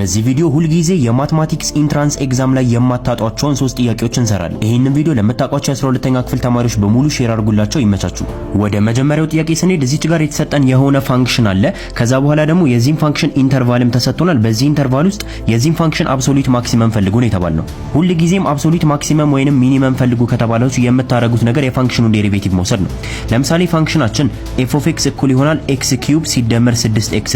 በዚህ ቪዲዮ ሁሉ ጊዜ የማትማቲክስ ኢንትራንስ ኤግዛም ላይ የማታጧቸውን 3 ጥያቄዎች እንሰራለን። ይሄንን ቪዲዮ ለምታቋቸው 12ኛ ክፍል ተማሪዎች በሙሉ ሼር አድርጉላቸው፣ ይመቻቹ። ወደ መጀመሪያው ጥያቄ ስንሄድ እዚች ጋር የተሰጠን የሆነ ፋንክሽን አለ። ከዛ በኋላ ደግሞ የዚህን ፋንክሽን ኢንተርቫልም ተሰጥቶናል። በዚህ ኢንተርቫል ውስጥ የዚህን ፋንክሽን አብሶሉት ማክሲመም ፈልጉ ነው የተባልነው። ሁሉ ጊዜም አብሶሉት ማክሲመም ወይንም ሚኒመም ፈልጉ ከተባላችሁ የምታረጉት ነገር የፋንክሽኑን ዴሪቬቲቭ መውሰድ ነው። ለምሳሌ ፋንክሽናችን f of x እኩል ይሆናል x³ ሲደመር 6x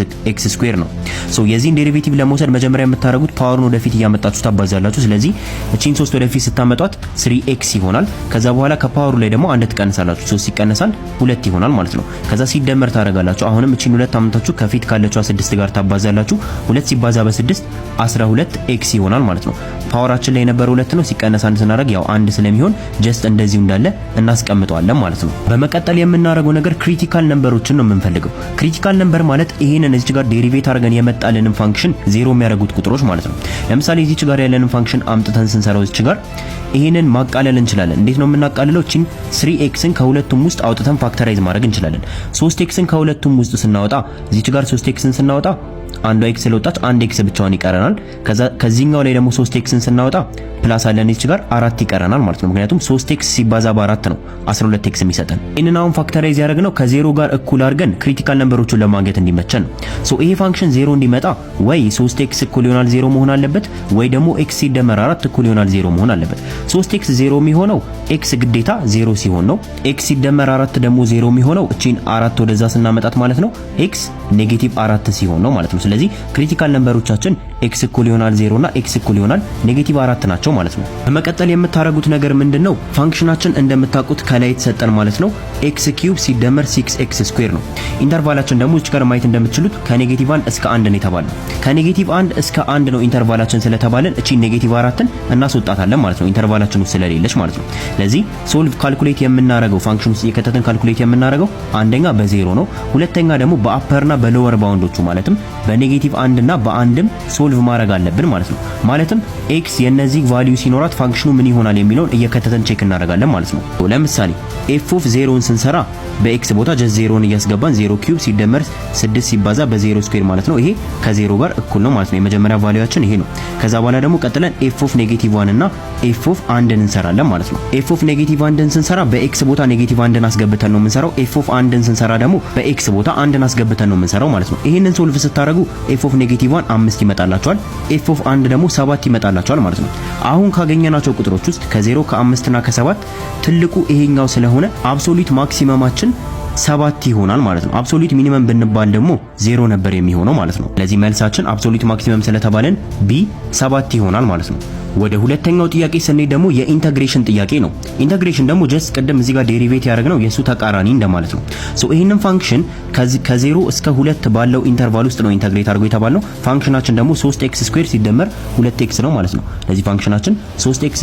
ስኩዌር ነው። ሶ የዚህን ዴሪቬቲቭ ለመውሰድ መጀመሪያ የምታረጉት ፓወርን ወደፊት ያመጣችሁ ታባዛላችሁ። ስለዚህ እቺን 3 ወደፊት ስታመጧት 3x ይሆናል። ከዛ በኋላ ከፓወሩ ላይ ደግሞ 1 ትቀንሳላችሁ። 3 ሲቀነሳል 2 ይሆናል ማለት ነው። ከዛ ሲደመር ታረጋላችሁ። አሁንም እቺን 2 አመጣችሁ ከፊት ካለችው 6 ጋር ታባዛላችሁ። 2 ሲባዛ በ6 12x ይሆናል ማለት ነው። ፓወራችን ላይ የነበረው 2 ነው። ሲቀነስ 1 ስናደርግ ያው 1 ስለሚሆን ጀስት እንደዚሁ እንዳለ እናስቀምጠዋለን ማለት ነው። በመቀጠል የምናደርገው ነገር ክሪቲካል ነምበሮችን ነው የምንፈልገው። ክሪቲካል ነምበር ማለት ይሄንን እዚህ ጋር ዴሪቬት አድርገን የመጣልንን ፋንክሽን ዜሮ የሚያደርጉት ቁጥሮች ማለት ነው። ለምሳሌ እዚህ ጋር ያለንን ፋንክሽን አምጥተን ስንሰራው እዚህ ጋር ይሄንን ማቃለል እንችላለን። እንዴት ነው የምናቃልለው? እቺን 3xን ከሁለቱም ውስጥ አውጥተን ፋክተራይዝ ማድረግ እንችላለን። 3xን ከሁለቱም ውስጥ ስናወጣ እዚህ ጋር 3xን ስናወጣ አንዷ x ስለወጣች 1x ብቻውን ይቀረናል። ከዚህኛው ላይ ደግሞ 3xን ስናወጣ ፕላስ አለን እዚህ ጋር 4 ይቀረናል ማለት ነው። ምክንያቱም 3x ሲባዛ በ4 ነው 12x የሚሰጠን። ይሄንን አሁን ፋክተራይዝ ያደረግነው ከዜሮ ጋር እኩል አድርገን ክሪቲካል ነምበሮቹን ለማግኘት እንዲመቸን ነው። ሶ ይሄ ፋንክሽን ዜሮ እንዲመጣ ወይ 3x እኩል ይሆናል 0 መሆን አለበት ወይ ደግሞ x ሲደመር 4 እኩል ይሆናል 0 መሆን አለበት። 3x 0 የሚሆነው x ግዴታ 0 ሲሆን ነው። x ሲደመር 4 ደግሞ 0 የሚሆነው እቺን 4 ወደዛ ስናመጣት ማለት ነው x ኔጌቲቭ 4 ሲሆን ነው ማለት ነው። ስለዚህ ክሪቲካል ነምበሮቻችን x እኩል ይሆናል 0 እና x እኩል ይሆናል ኔጌቲቭ 4 ናቸው ማለት ነው። በመቀጠል የምታረጉት ነገር ምንድነው? ፋንክሽናችን እንደምታውቁት ከላይ የተሰጠን ማለት ነው x³ ሲደመር 6x ስኩዌር ነው። ኢንተርቫላችን ደግሞ እዚህ ጋር ማየት እንደምትችሉት ከኔጌቲቭ 1 እስከ 1 ነው የተባለው። ከኔጌቲቭ 1 እስከ 1 ነው ኢንተርቫላችን ስለተባለን እቺ ኔጌቲቭ 4ን እናስወጣታለን ማለት ነው፣ ኢንተርቫላችን ውስጥ ስለሌለች ማለት ነው። ስለዚህ ሶልቭ ካልኩሌት የምናረገው ፋንክሽን ውስጥ የከተተን ካልኩሌት የምናረገው አንደኛ በ0 ነው፣ ሁለተኛ ደግሞ በአፐርና በሎወር ባውንዶቹ ማለትም በኔጌቲቭ 1 እና በ1ም ሶልቭ ማድረግ አለብን ማለት ነው። ማለትም x የነዚህ ቫልዩ ሲኖራት ፋንክሽኑ ምን ይሆናል የሚለውን እየከተተን ቼክ እናደርጋለን ማለት ነው። ለምሳሌ f of 0ን ስንሰራ በx ቦታ ጀስት 0ን እያስገባን 0³ ሲደመር 6 ሲባዛ በ0 ስኩዌር ማለት ነው። ይሄ ከ0 ጋር እኩል ነው ማለት ነው። የመጀመሪያ ቫልዩአችን ይሄ ነው። ከዛ በኋላ ደግሞ ቀጥለን f of ኔጌቲቭ 1 እና f of 1ን እንሰራለን ማለት ነው። f of ኔጌቲቭ 1ን ስንሰራ በx ቦታ ኔጌቲቭ 1ን አስገብተን ነው የምንሰራው። f of 1ን ስንሰራ ደግሞ በx ቦታ 1ን አስገብተን ነው የምንሰራው ማለት ነው። ይሄንን ሶልቭ ስታረጉ f of ኔጌቲቭ 1 5 ይመጣላችኋል፣ f of 1 ደግሞ 7 ይመጣላችኋል ማለት ነው። አሁን ካገኘናቸው ቁጥሮች ውስጥ ከ0 ከ5 እና ከ7 ትልቁ ይሄኛው ስለሆነ አብሶሉት ማክሲመማችን 7 ይሆናል ማለት ነው። አብሶሉት ሚኒመም ብንባል ደግሞ 0 ነበር የሚሆነው ማለት ነው። ለዚህ መልሳችን አብሶሉት ማክሲመም ስለተባለን B 7 ይሆናል ማለት ነው። ወደ ሁለተኛው ጥያቄ ስንሄድ ደግሞ የኢንተግሬሽን ጥያቄ ነው። ኢንተግሬሽን ደግሞ ጀስት ቅድም እዚህ ጋር ዴሪቬት ያደረግነው የሱ ተቃራኒ እንደማለት ነው። ሶ ይሄንን ፋንክሽን ከ0 እስከ 2 ባለው ኢንተርቫል ውስጥ ነው ኢንተግሬት አድርጎ የተባለው። ፋንክሽናችን ደግሞ 3x ስኩዌር ሲደመር 2x ነው ማለት ነው። ለዚህ ፋንክሽናችን 3x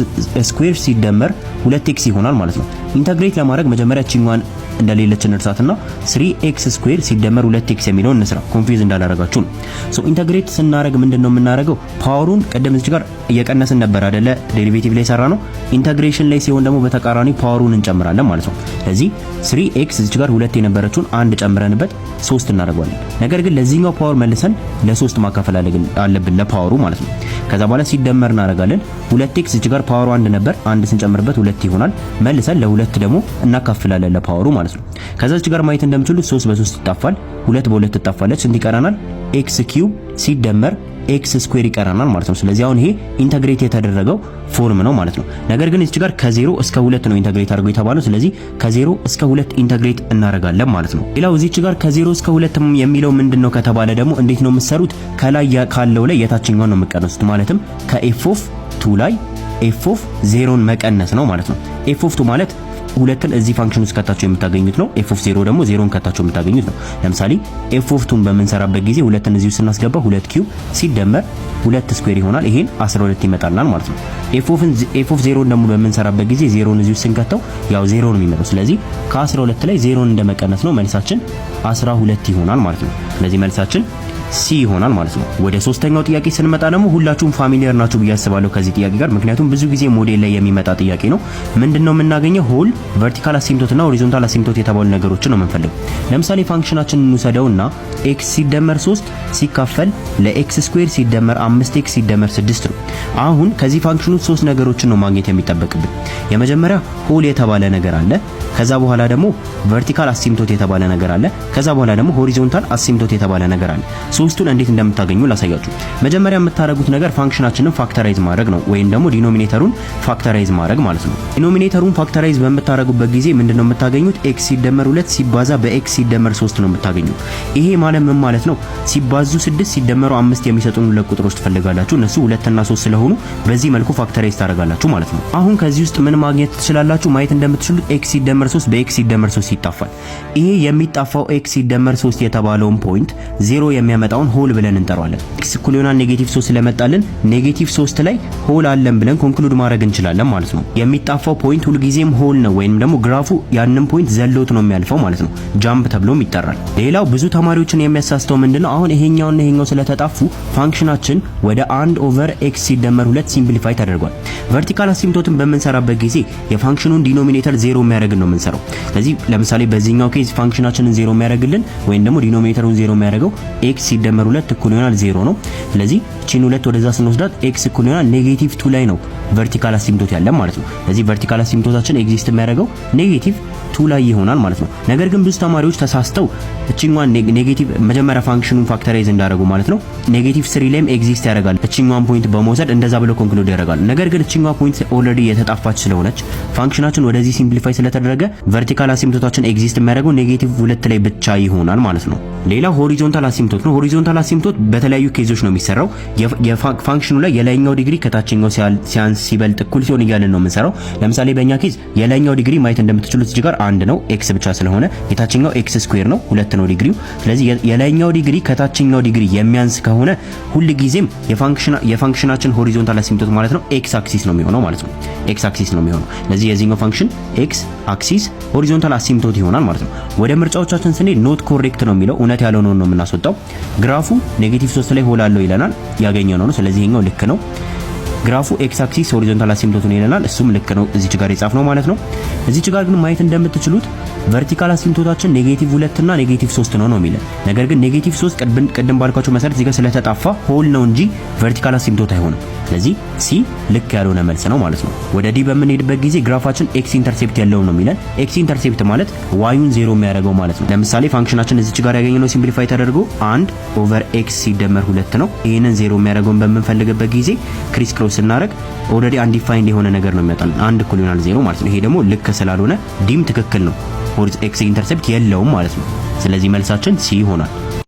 ስኩዌር ሲደመር 2x ይሆናል ማለት ነው። ኢንተግሬት ለማድረግ መጀመሪያ ቺንዋን እንደሌለች እንርሳትና 3x ስኩዌር ሲደመር 2x የሚለውን እንስራ፣ ኮንፊውዝ እንዳላረጋችሁ ነው። ሶ ኢንተግሬት ስናረግ ምንድነው የምናረገው? ፓወሩን ቀደም እዚህ ጋር እየቀነስን ነበር አይደለ? ዴሪቬቲቭ ላይ ሰራ ነው። ኢንተግሬሽን ላይ ሲሆን ደግሞ በተቃራኒ ፓወሩን እንጨምራለን ማለት ነው። ስለዚህ 3x እዚህ ጋር 2 የነበረችውን 1 ጨምረንበት 3 እናደርጋለን። ነገር ግን ለዚህኛው ፓወር መልሰን ለ3 ማካፈል አለብን ለፓወሩ ማለት ነው። ከዛ በኋላ ሲደመር እናደርጋለን። 2x እዚህ ጋር ፓወሩ 1 ነበር፣ 1 ስንጨምርበት 2 ይሆናል። መልሰን ለ2 ደግሞ እናካፍላለን ለፓወሩ ማለት ነው። ከዛ እዚህ ጋር ማየት እንደምትችሉት 3 በ3 ይጣፋል፣ 2 በ2 ትጣፋለች። ስንት ይቀራናል? x³ ሲደመር x ስኩዌር ይቀራናል ማለት ነው። ስለዚህ አሁን ይሄ ኢንተግሬት የተደረገው ፎርም ነው ማለት ነው። ነገር ግን እዚህ ጋር ከ0 እስከ 2 ነው ኢንተግሬት አድርጎ የተባለው። ስለዚህ ከ0 እስከ 2 ኢንተግሬት እናደርጋለን ማለት ነው። ሌላው እዚህ ጋር ከ0 እስከ 2 የሚለው ምንድነው ከተባለ ደግሞ እንዴት ነው የምትሰሩት? ከላይ ካለው ላይ የታችኛው ነው የምትቀነሱት። ማለትም ከf of 2 ላይ f of 0ን መቀነስ ነው ማለት ነው። f of 2 ማለት ሁለትን እዚህ ፋንክሽን ውስጥ ከታችሁ የምታገኙት ነው። f of 0 ደግሞ 0ን ከታችሁ የምታገኙት ነው። ለምሳሌ f of 2ን በምንሰራበት ጊዜ ሁለትን እዚህ ውስጥ ስናስገባ 2³ ሲደመር 2 ስኩዌር ይሆናል። ይሄን 12 ይመጣልናል ማለት ነው። f of 0ን ደግሞ በምንሰራበት ጊዜ 0ን እዚህ ውስጥ ስንከተው ያው 0 ነው የሚመጣው። ስለዚህ ከ12 ላይ 0ን እንደመቀነስ ነው። መልሳችን 12 ይሆናል ማለት ነው። ስለዚህ መልሳችን ሲ ይሆናል ማለት ነው። ወደ ሶስተኛው ጥያቄ ስንመጣ ደግሞ ሁላችሁም ፋሚሊየር ናችሁ ብዬ አስባለሁ ከዚህ ጥያቄ ጋር፣ ምክንያቱም ብዙ ጊዜ ሞዴል ላይ የሚመጣ ጥያቄ ነው። ምንድነው የምናገኘው? ሆል፣ ቨርቲካል አሲምቶት እና ሆሪዞንታል አሲምቶት የተባሉ ነገሮችን ነው የምንፈልገው። ለምሳሌ ፋንክሽናችንን እንውሰደውና x ሲደመር 3 ሲካፈል ለx ስኩዌር ሲደመር 5x ሲደመር 6 ነው። አሁን ከዚህ ፋንክሽኑ 3 ነገሮችን ነው ማግኘት የሚጠበቅብን። የመጀመሪያ ሆል የተባለ ነገር አለ፣ ከዛ በኋላ ደግሞ ቨርቲካል አሲምቶት የተባለ ነገር አለ፣ ከዛ በኋላ ደግሞ ሆሪዞንታል አሲምቶት የተባለ ነገር አለ። ሶስቱን እንዴት እንደምታገኙ ላሳያችሁ። መጀመሪያ የምታደርጉት ነገር ፋንክሽናችንን ፋክተራይዝ ማድረግ ነው፣ ወይም ደግሞ ዲኖሚኔተሩን ፋክተራይዝ ማድረግ ማለት ነው። ዲኖሚኔተሩን ፋክተራይዝ በምታደርጉበት ጊዜ ምንድነው የምታገኙት? x ሲደመር 2 ሲባዛ በx ሲደመር 3 ነው የምታገኙት። ይሄ ማለት ምን ማለት ነው? ሲባዙ 6 ሲደመሩ 5 የሚሰጡን ሁለት ቁጥሮች ትፈልጋላችሁ። እነሱ 2 እና 3 ስለሆኑ በዚህ መልኩ ፋክተራይዝ ታደርጋላችሁ ማለት ነው። አሁን ከዚህ ውስጥ ምን ማግኘት ትችላላችሁ? ማየት እንደምትችሉት x ሲደመር 3 በx ሲደመር 3 ይጣፋል። ይሄ የሚጣፋው x ሲደመር 3 የተባለውን ፖይንት 0 የሚያመጣውን ሆል ብለን እንጠራዋለን። x እኩል ይሆናል -3 ስለመጣልን -3 ላይ ሆል አለን ብለን ኮንክሉድ ማድረግ እንችላለን ማለት ነው። የሚጣፋው ፖይንት ሁልጊዜም ሆል ነው፣ ወይንም ደግሞ ግራፉ ያንን ፖይንት ዘሎት ነው የሚያልፈው ማለት ነው። ጃምፕ ተብሎም ይጠራል። ሌላው ብዙ ተማሪዎችን የሚያሳስተው ምንድነው? አሁን ይሄኛውና ይሄኛው ስለተጣፉ ፋንክሽናችን ወደ 1 ኦቨር x ሲደመር 2 ሲምፕሊፋይ ተደርጓል። ቨርቲካል አሲምቶትን በምንሰራበት ጊዜ የፋንክሽኑን ዲኖሚኔተር 0 የሚያደርግ ነው የምንሰራው። ስለዚህ ለምሳሌ በዚህኛው ኬዝ ፋንክሽናችንን 0 የሚያደርግልን ወይም ደግሞ ዲኖሚኔተሩን 0 የሚያደርገው x ሲደመር 2 እኩል ይሆናል 0 ነው። ስለዚህ ቺን 2 ወደዛ ስንወስዳት x እኩል ይሆናል -2 ላይ ነው ቨርቲካል አሲምቶት ያለን ማለት ነው። ስለዚህ ቨርቲካል አሲምቶታችን ኤግዚስት የሚያደርገው -2 ላይ ይሆናል ማለት ነው። ነገር ግን ብዙ ተማሪዎች ተሳስተው እቺኛዋን ኔጌቲቭ መጀመሪያ ፋንክሽኑን ፋክተራይዝ እንዳደረጉ ማለት ነው -3 ላይም ኤግዚስት ያደርጋል እቺኛዋን ፖይንት በመውሰድ እንደዛ ብለው ኮንክሉድ ያደርጋሉ። ነገር ግን እቺኛዋ ፖይንት ኦልሬዲ የተጣፋች ስለሆነች ፋንክሽናችን ወደዚህ ሲምፕሊፋይ ስለተደረገ ቨርቲካል አሲምቶታችን ኤግዚስት የሚያደርገው -2 ላይ ብቻ ይሆናል ማለት ነው። ሌላ ሆሪዞንታል አሲምቶት ነው። ሆሪዞንታል አሲምቶት በተለያዩ ኬዞች ነው የሚሰራው። የፋንክሽኑ ላይ የላይኛው ዲግሪ ከታችኛው ሲያንስ ሲበልጥ እኩል ሲሆን እያልን ነው የምንሰራው። ለምሳሌ በእኛ ኬዝ የላይኛው ዲግሪ ማየት እንደምትችሉት እዚህ ጋር 1 ነው፣ x ብቻ ስለሆነ የታችኛው x ስኩዌር ነው፣ 2 ነው ዲግሪው። ስለዚህ የላይኛው ዲግሪ ከታችኛው ዲግሪ የሚያንስ ከሆነ ሁል ጊዜም የፋንክሽናችን ሆሪዞንታል አሲምቶት ማለት ነው x አክሲስ ነው የሚሆነው ማለት ነው። x አክሲስ ነው የሚሆነው። ስለዚህ የዚህኛው ፋንክሽን x አክሲስ ሆሪዞንታል አሲምቶት ይሆናል ማለት ነው። ወደ ምርጫዎቻችን ስንሄድ ኖት ኮሬክት ነው የሚለው እውነት ያልሆነውን ነው የምናስወጣው። ግራፉ -3 ላይ ሆል አለው ይለናል፣ ያገኘነው ነው። ስለዚህ ይሄኛው ልክ ነው። ግራፉ x አክሲስ ሆሪዞንታል አሲምቶት ነው ይለናል፣ እሱም ልክ ነው፣ እዚች ጋር የጻፍነው ማለት ነው። እዚች ጋር ግን ማየት እንደምትችሉት ቨርቲካል አሲምቶታችን -2 እና -3 ነው የሚለን። ነገር ግን -3 ቅድም ባልኳቸው መሰረት እዚህ ጋር ስለተጣፋ ሆል ነው እንጂ ቨርቲካል አሲምቶት አይሆንም። ስለዚህ ሲ ልክ ያልሆነ መልስ ነው ማለት ነው። ወደ ዲ በምንሄድበት ጊዜ ግራፋችን ኤክስ ኢንተርሴፕት ያለው ነው የሚለን። ኤክስ ኢንተርሴፕት ማለት ዋዩን 0 የሚያደርገው ማለት ነው። ለምሳሌ ፋንክሽናችን እዚች ጋር ያገኘነው ሲምፕሊፋይ ተደርጎ 1 ኦቨር ኤክስ ሲደመር 2 ነው። ይሄንን 0 የሚያደርገውን በምንፈልግበት ጊዜ ክሪስ ክሮስ ስናደርግ ኦልሬዲ አንዲፋይንድ የሆነ ነገር ነው የሚያጣልን። 1 እኩል ይሆናል 0 ማለት ነው። ይሄ ደግሞ ልክ ስላልሆነ ዲም ትክክል ነው፣ ኤክስ ኢንተርሴፕት የለውም ማለት ነው። ስለዚህ መልሳችን ሲ ይሆናል።